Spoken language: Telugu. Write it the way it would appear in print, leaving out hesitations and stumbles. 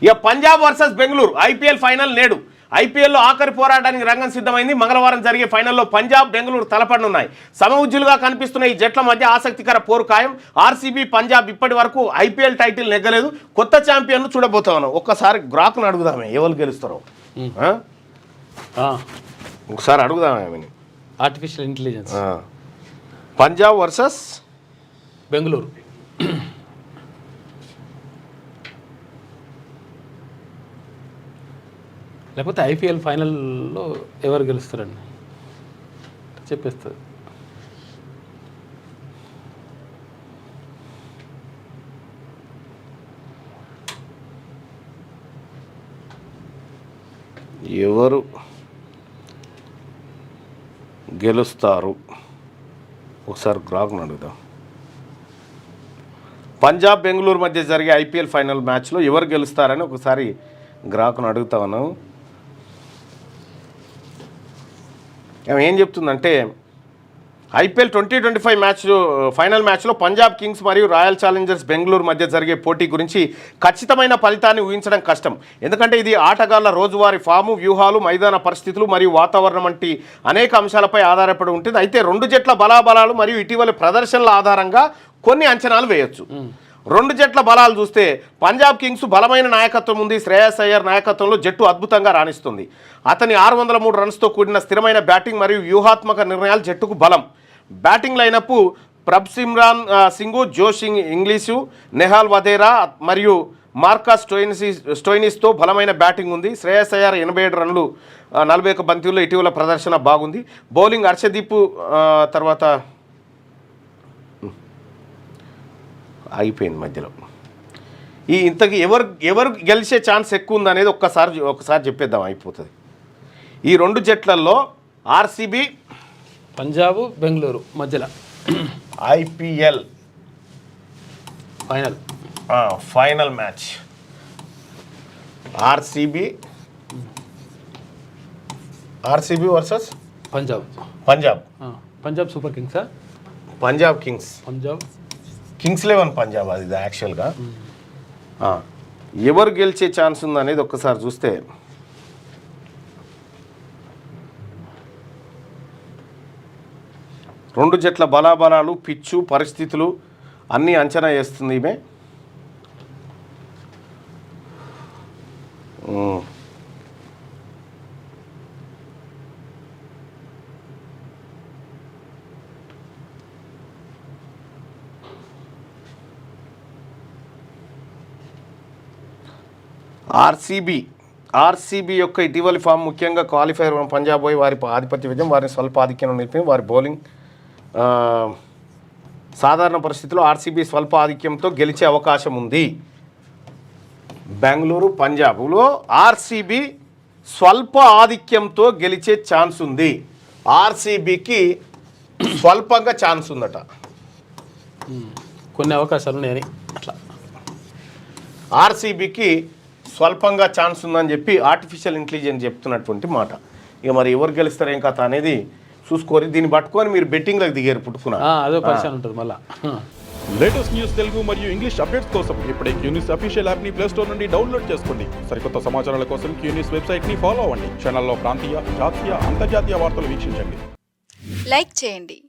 ఇక Punjab versus Bengaluru IPL final నేడు. ఐపీఎల్లో ఆఖరి పోరాటానికి రంగం సిద్ధమైంది. మంగళవారం జరిగే ఫైనల్లో పంజాబ్ బెంగళూరు తలపడనున్నాయి. సమఉజ్జులుగా కనిపిస్తున్న ఈ జట్ల మధ్య ఆసక్తికర పోరు ఖాయం. ఆర్సీబీ పంజాబ్ ఇప్పటి వరకు ఐపీఎల్ టైటిల్ నెగ్గలేదు. కొత్త ఛాంపియన్ను చూడబోతున్నాను. ఒక్కసారి గ్రాక్ను అడుగుదామే ఎవరు గెలుస్తారో. ఒకసారి అడుగుదామే. Artificial intelligence. Punjab versus Bengaluru. లేకపోతే ఐపీఎల్ ఫైనల్లో ఎవరు గెలుస్తారండి చెప్పేస్తుంది. ఎవరు గెలుస్తారు ఒకసారి గ్రాక్ను అడుగుదాం. పంజాబ్ బెంగళూరు మధ్య జరిగే ఐపీఎల్ ఫైనల్ మ్యాచ్లో ఎవరు గెలుస్తారని ఒకసారి గ్రాక్ను అడుగుతాను. ఏం చెప్తుందంటే ఐపీఎల్ 2025 మ్యాచ్ ఫైనల్ మ్యాచ్లో పంజాబ్ కింగ్స్ మరియు రాయల్ ఛాలెంజర్స్ బెంగళూరు మధ్య జరిగే పోటీ గురించి ఖచ్చితమైన ఫలితాన్ని ఊహించడం కష్టం. ఎందుకంటే ఇది ఆటగాళ్ల రోజువారీ ఫాము, వ్యూహాలు, మైదాన పరిస్థితులు మరియు వాతావరణం వంటి అనేక అంశాలపై ఆధారపడి ఉంటుంది. అయితే రెండు జట్ల బలాబలాలు మరియు ఇటీవల ప్రదర్శనల ఆధారంగా కొన్ని అంచనాలు వేయొచ్చు. రెండు జట్ల బలాలు చూస్తే పంజాబ్ కింగ్స్ బలమైన నాయకత్వం ఉంది. శ్రేయస్ అయ్యర్ నాయకత్వంలో జట్టు అద్భుతంగా రాణిస్తుంది. అతని 603 రన్స్తో కూడిన స్థిరమైన బ్యాటింగ్ మరియు వ్యూహాత్మక నిర్ణయాలు జట్టుకు బలం. బ్యాటింగ్ లైనప్ ప్రభ్సిమ్రాన్ సింగ్, జోష్ ఇంగ్లీషు, నెహాల్ వధేరా మరియు మార్కస్ స్టోయినిస్తో బలమైన బ్యాటింగ్ ఉంది. శ్రేయస్ అయ్యర్ 87 రన్లు 41 బంతుల్లో ఇటీవల ప్రదర్శన బాగుంది. బౌలింగ్ హర్షదీప్ తర్వాత అయిపోయింది మధ్యలో. ఈ ఇంతకి ఎవరు గెలిచే ఛాన్స్ ఎక్కువ ఉందనేది ఒక్కసారి చెప్పేద్దాం, అయిపోతుంది. ఈ రెండు జట్లలో ఆర్సీబీ పంజాబ్ బెంగళూరు మధ్యలో IPL final match RCB versus Punjab super కింగ్సా? పంజాబ్ కింగ్స్ 11 పంజాబ్ అది యాక్చువల్గా. ఎవరు గెలిచే ఛాన్స్ ఉందనేది ఒక్కసారి చూస్తే రెండు జట్ల బలాబలాలు, పిచ్చు, పరిస్థితులు అన్నీ అంచనా వేస్తుంది ఈమె. ఆర్సీబీ యొక్క ఇటీవలి ఫామ్, ముఖ్యంగా క్వాలిఫైర్ పంజాబ్ పోయి వారి ఆధిపత్య విజయం వారిని స్వల్ప ఆధిక్యం నిలిపి వారి బౌలింగ్ సాధారణ పరిస్థితుల్లో ఆర్సీబీ స్వల్ప ఆధిక్యంతో గెలిచే అవకాశం ఉంది. బెంగళూరు పంజాబ్లో ఆర్సీబీ స్వల్ప ఆధిక్యంతో గెలిచే ఛాన్స్ ఉంది. ఆర్సీబీకి స్వల్పంగా ఛాన్స్ ఉందట. కొన్ని అవకాశాలు ఉన్నాయని అట్లా ఆర్సీబీకి స్వల్పంగా ఛాన్స్ ఉందని చెప్పి ఆర్టిఫిషియల్ ఇంటెలిజెన్స్ చెప్తున్నటువంటి మాట. ఇక మరి ఎవరు గెలుస్తారు ఏం కథ అనేది చూసుకోరి. దీన్ని పట్టుకొని మీరు బెట్టింగ్లకు దిగారు పుట్టుకున్నారు. అదే పరిచయం ఉంటుంది మళ్ళీ. లేటెస్ట్ న్యూస్ తెలుగు మరియు ఇంగ్లీష్ అప్డేట్స్ కోసం ఇప్పుడే క్యూన్యూస్ అఫీషియల్ యాప్ని ప్లే స్టోర్ నుండి డౌన్లోడ్ చేసుకోండి. సరికొత్త సమాచారాల కోసం క్యూన్యూస్ వెబ్సైట్ని ఫాలో అవ్వండి. ఛానల్లో ప్రాంతీయ, జాతీయ, అంతర్జాతీయ వార్తలు వీక్షించండి. లైక్ చేయండి.